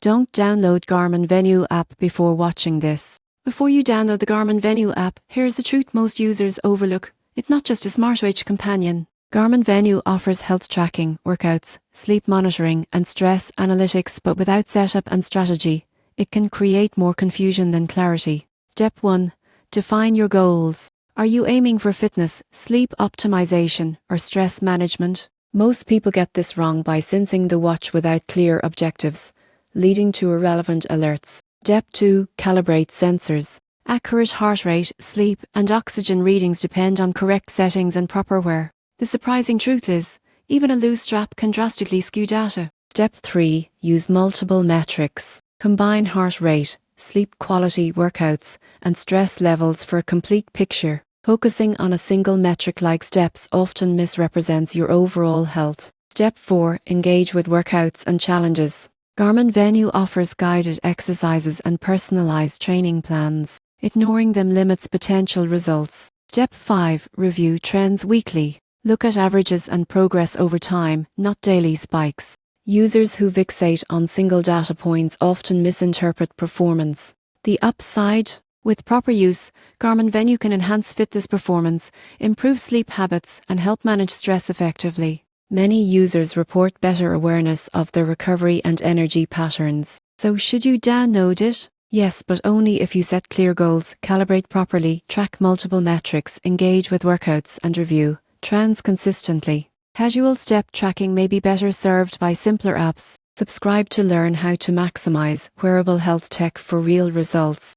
Don't download Garmin Venu app before watching this. Before you download the Garmin Venu app, here's the truth most users overlook. It's not just a smartwatch companion. Garmin Venu offers health tracking, workouts, sleep monitoring, and stress analytics, but without setup and strategy, it can create more confusion than clarity. Step 1. Define your goals. Are you aiming for fitness, sleep optimization, or stress management? Most people get this wrong by sensing the watch without clear objectives, leading to irrelevant alerts. Step 2. Calibrate sensors. Accurate heart rate, sleep, and oxygen readings depend on correct settings and proper wear. The surprising truth is, even a loose strap can drastically skew data. Step 3. Use multiple metrics. Combine heart rate, sleep quality, workouts, and stress levels for a complete picture. Focusing on a single metric like steps often misrepresents your overall health. Step 4. Engage with workouts and challenges. Garmin Venu offers guided exercises and personalized training plans. Ignoring them limits potential results. Step 5. Review trends weekly. Look at averages and progress over time, not daily spikes. Users who fixate on single data points often misinterpret performance. The upside? With proper use, Garmin Venu can enhance fitness performance, improve sleep habits, and help manage stress effectively. Many users report better awareness of their recovery and energy patterns. So should you download it? Yes, but only if you set clear goals, calibrate properly, track multiple metrics, engage with workouts, and review trends consistently. Casual step tracking may be better served by simpler apps. Subscribe to learn how to maximize wearable health tech for real results.